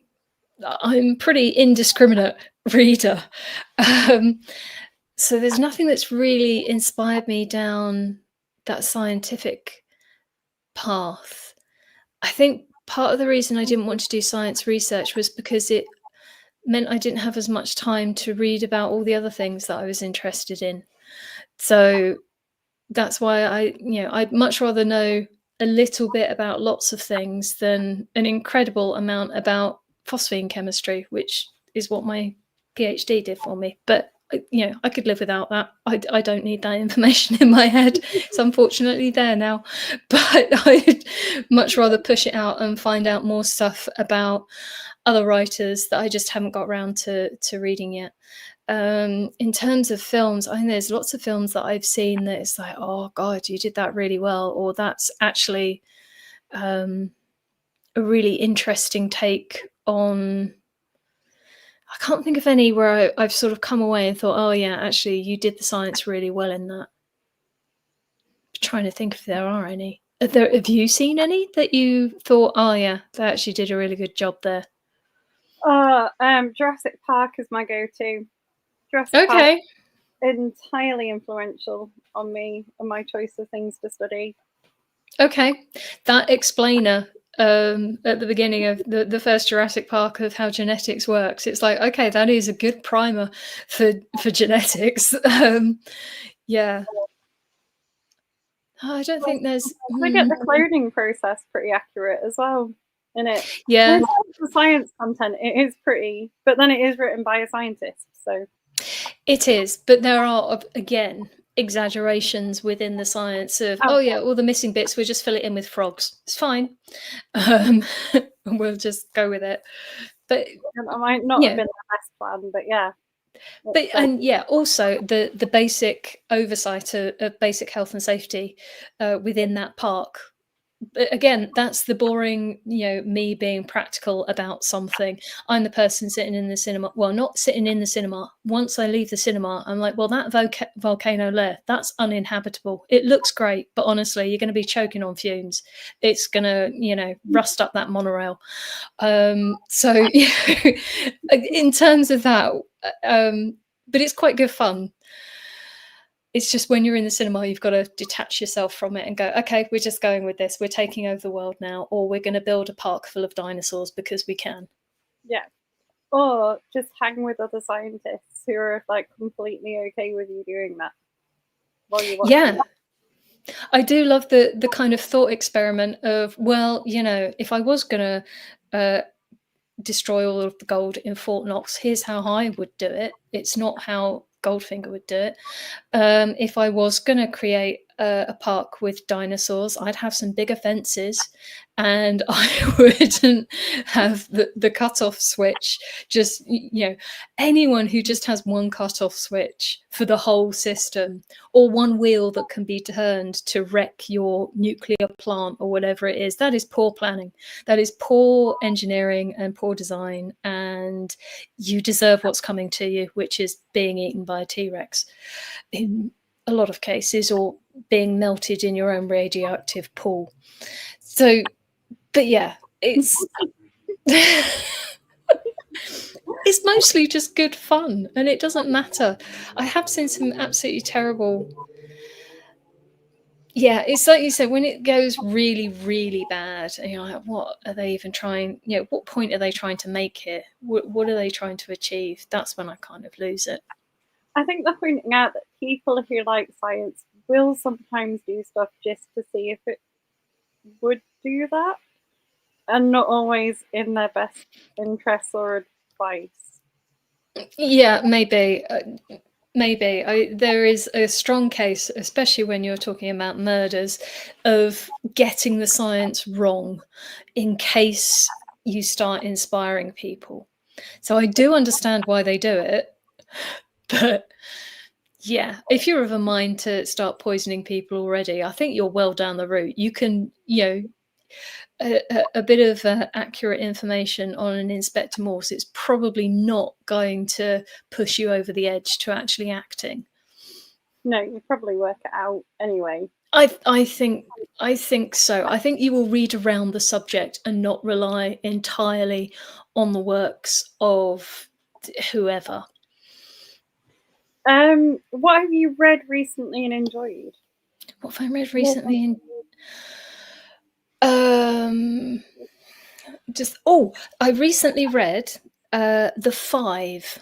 B: I'm a pretty indiscriminate reader. So there's nothing that's really inspired me down that scientific path. I think part of the reason I didn't want to do science research was because it meant I didn't have as much time to read about all the other things that I was interested in. So that's why I'd much rather know a little bit about lots of things than an incredible amount about phosphine chemistry, which is what my PhD did for me. But I could live without that. I don't need that information in my head. It's unfortunately there now. But I'd much rather push it out and find out more stuff about other writers that I just haven't got around to reading yet. In terms of films, I think there's lots of films that I've seen that it's like, oh God, you did that really well, or that's actually a really interesting take on. I can't think of any where I've sort of come away and thought, oh yeah, actually you did the science really well in that. I'm trying to think if there are any. Have you seen any that you thought, oh yeah, they actually did a really good job there?
A: Jurassic Park is my go-to. Jurassic Park
B: Okay.
A: entirely influential on me and my choice of things to study.
B: Okay. That explainer at the beginning of the first Jurassic Park of how genetics works, it's like, okay, that is a good primer for genetics. Yeah. I don't think there's.
A: I get the cloning process pretty accurate as well in it.
B: Yeah.
A: The science content, it is pretty, but then it is written by a scientist, so.
B: It is, but there are, again, exaggerations within the science of, oh yeah, all the missing bits, we'll just fill it in with frogs. It's fine. And we'll just go with it. But
A: it might not have been the best plan, but yeah.
B: But and yeah, also the basic oversight of basic health and safety within that park. But again, that's the boring, me being practical about something. I'm the person sitting in the cinema. Well, not sitting in the cinema. Once I leave the cinema, I'm like, well, that volcano lair, that's uninhabitable. It looks great, but honestly, you're going to be choking on fumes. It's going to, rust up that monorail. So in terms of that, but it's quite good fun. It's just when you're in the cinema, you've got to detach yourself from it and go, okay, we're just going with this. We're taking over the world now, or we're going to build a park full of dinosaurs because we can.
A: Yeah. Or just hang with other scientists who are like completely okay with you doing that while you watch.
B: Yeah. I do love the kind of thought experiment of, well, if I was going to destroy all of the gold in Fort Knox, here's how I would do it. It's not how Goldfinger would do it. If I was going to create a park with dinosaurs, I'd have some bigger fences, and I wouldn't have the cutoff switch. Just anyone who just has one cutoff switch for the whole system, or one wheel that can be turned to wreck your nuclear plant or whatever it is, that is poor planning. That is poor engineering and poor design, and you deserve what's coming to you, which is being eaten by a T-Rex in a lot of cases, or being melted in your own radioactive pool. So, but yeah, it's it's mostly just good fun, and it doesn't matter. I have seen some absolutely terrible. Yeah, it's like you said, when it goes really, really bad, and you're like, what are they even trying? What point are they trying to make here? What are they trying to achieve? That's when I kind of lose it.
A: I think they're pointing out that people who like science will sometimes do stuff just to see if it would do that, and not always in their best interests or advice.
B: Yeah, maybe. Maybe. There is a strong case, especially when you're talking about murders, of getting the science wrong in case you start inspiring people. So I do understand why they do it, but yeah, if you're of a mind to start poisoning people already, I think you're well down the route. You can, a bit of accurate information on an Inspector Morse, it's probably not going to push you over the edge to actually acting.
A: No, you probably work it out anyway.
B: I think so. I think you will read around the subject and not rely entirely on the works of whoever.
A: What have you read recently and enjoyed?
B: What have I read recently? I recently read The Five,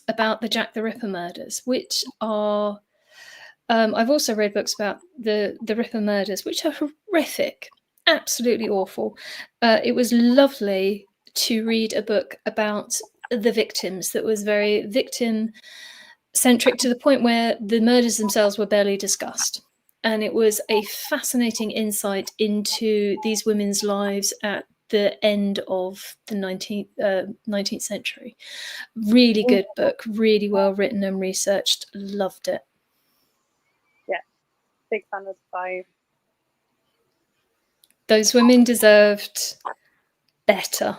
B: about the Jack the Ripper murders, which are. I've also read books about the Ripper murders, which are horrific, absolutely awful. It was lovely to read a book about the victims that was very victim-centric, to the point where the murders themselves were barely discussed. And it was a fascinating insight into these women's lives at the end of the 19th century. Really good book, really well written and researched. Loved it.
A: Yeah, big fan of The Five.
B: Those women deserved better.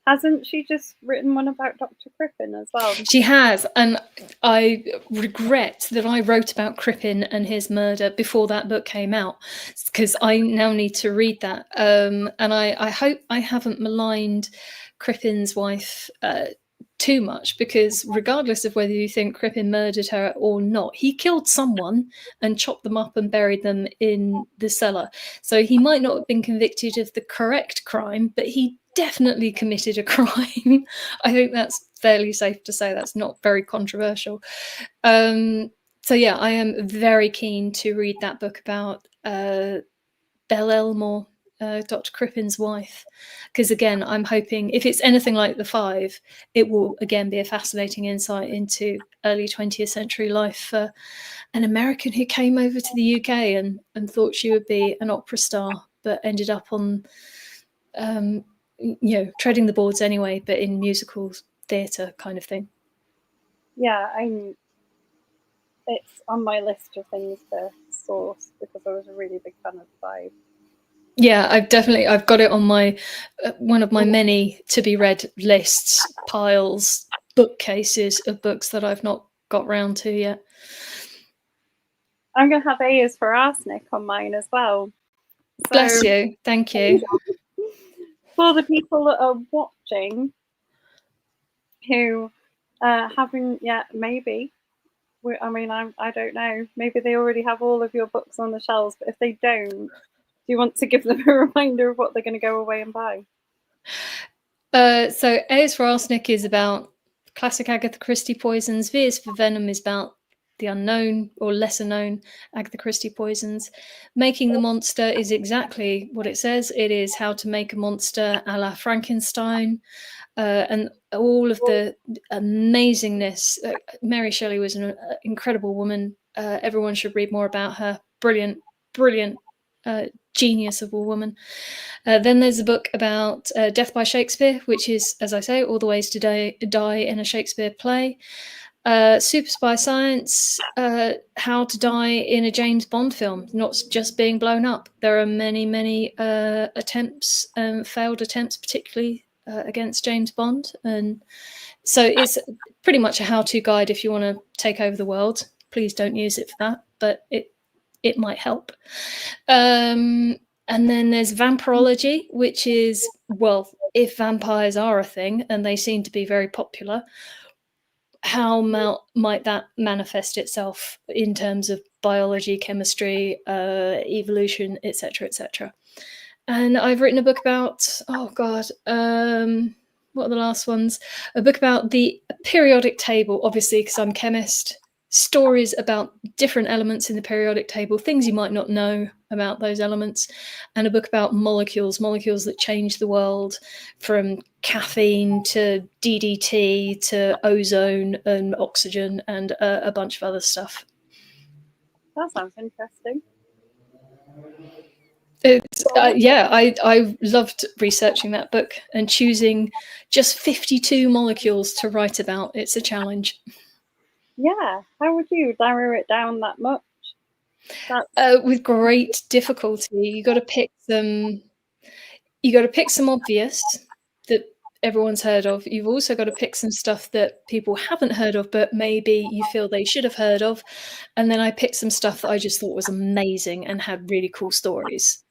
A: Hasn't she just written one about Dr. Crippen as well?
B: She has, and I regret that I wrote about Crippen and his murder before that book came out, because I now need to read that. And I hope I haven't maligned Crippen's wife too much, because regardless of whether you think Crippen murdered her or not, he killed someone and chopped them up and buried them in the cellar. So he might not have been convicted of the correct crime, but he definitely committed a crime. I think that's fairly safe to say. That's not very controversial. So yeah, I am very keen to read that book about Belle Elmore, Dr. Crippen's wife, because again, I'm hoping if it's anything like The Five, it will again be a fascinating insight into early 20th century life for an American who came over to the UK and thought she would be an opera star, but ended up on treading the boards anyway, but in musical theatre kind of thing.
A: Yeah, it's on my list of things to source because I was a really big fan of Five.
B: Yeah, I've got it on my one of my many to be read lists, piles, bookcases of books that I've not got round to yet.
A: I'm going to have A is for Arsenic on mine as well. So,
B: bless you. Thank you.
A: For the people that are watching who haven't yet, maybe, I don't know, maybe they already have all of your books on the shelves, but if they don't, do you want to give them a reminder of what they're going to go away and buy?
B: So A is for Arsenic is about classic Agatha Christie poisons. V is for Venom is about the unknown or lesser known Agatha Christie poisons. Making the Monster is exactly what it says. It is how to make a monster a la Frankenstein. And all of the amazingness. Mary Shelley was an incredible woman. Everyone should read more about her. Brilliant, brilliant genius of a woman. Then there's a book about Death by Shakespeare, which is, as I say, all the ways to die in a Shakespeare play. Super Spy Science, how to die in a James Bond film, not just being blown up. There are many, many attempts, failed attempts, particularly against James Bond. And so it's pretty much a how-to guide if you want to take over the world. Please don't use it for that, but it might help. And then there's Vampirology, which is, well, if vampires are a thing, and they seem to be very popular, how might that manifest itself in terms of biology, chemistry, evolution, etc., etc. And I've written a book about, what are the last ones? A book about the periodic table, obviously, because I'm a chemist. Stories about different elements in the periodic table, things you might not know about those elements, and a book about molecules that change the world, from caffeine to DDT to ozone and oxygen and a bunch of other stuff.
A: That sounds interesting.
B: It's, I loved researching that book and choosing just 52 molecules to write about. It's a challenge.
A: Yeah, how would you narrow it down that much?
B: With great difficulty. You got to pick some. You got to pick some obvious that everyone's heard of. You've also got to pick some stuff that people haven't heard of, but maybe you feel they should have heard of. And then I picked some stuff that I just thought was amazing and had really cool stories.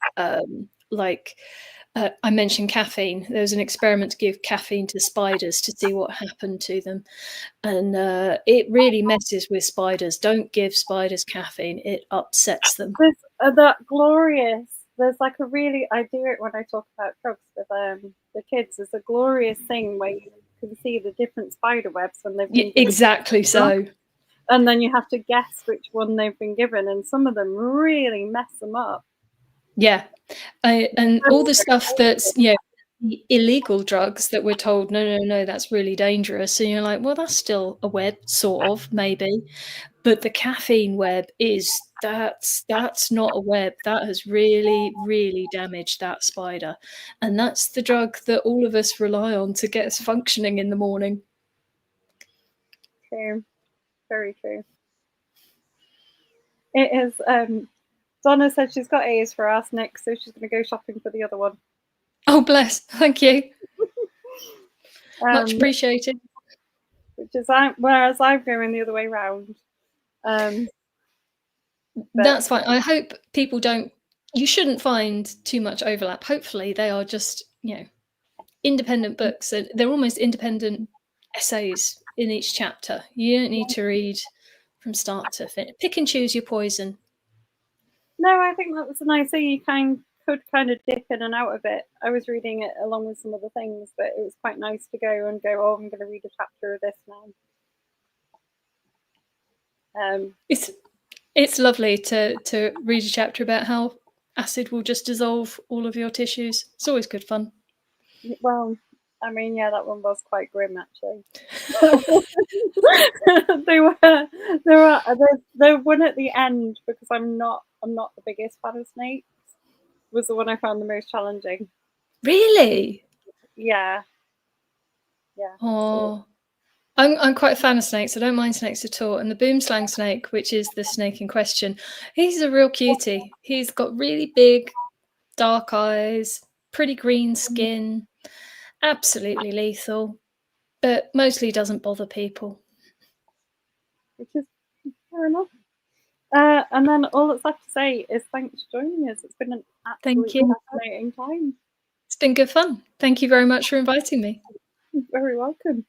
B: I mentioned caffeine. There was an experiment to give caffeine to spiders to see what happened to them. And it really messes with spiders. Don't give spiders caffeine. It upsets them.
A: There's that glorious, there's like a really, I do it when I talk about drugs with the kids. There's a glorious thing where you can see the different spider webs when they've been
B: exactly so.
A: And then you have to guess which one they've been given. And some of them really mess them up.
B: Yeah. And all the stuff that's, illegal drugs that we're told, no, that's really dangerous. And you're like, well, that's still a web, sort of, maybe. But the caffeine web that's not a web. That has really, really damaged that spider. And that's the drug that all of us rely on to get us functioning in the morning.
A: True. Very true. It is, Donna said she's got A's for Arsenic, so she's going to go shopping for the other one.
B: Oh, bless. Thank you. Much appreciated.
A: Which is whereas I'm going the other way round.
B: That's fine. I hope people don't. You shouldn't find too much overlap. Hopefully, they are just, you know, independent books. They're almost independent essays in each chapter. You don't need to read from start to finish. Pick and choose your poison.
A: No, I think that was a nice thing. You could kind of dip in and out of it. I was reading it along with some other things, but it was quite nice to go, oh, I'm going to read a chapter of this now.
B: It's lovely to read a chapter about how acid will just dissolve all of your tissues. It's always good fun.
A: Well, I mean, yeah, that one was quite grim, actually. There one at the end, because I'm not the biggest fan of snakes, was the one I found the most challenging.
B: Really?
A: Yeah.
B: Oh, I'm quite a fan of snakes. I don't mind snakes at all. And the boomslang snake, which is the snake in question, he's a real cutie. He's got really big, dark eyes, pretty green skin, absolutely lethal, but mostly doesn't bother people.
A: Which is fair enough. And then all that's left to say is thanks for joining us. It's been an absolutely fascinating time.
B: It's been good fun. Thank you very much for inviting me.
A: You're very welcome.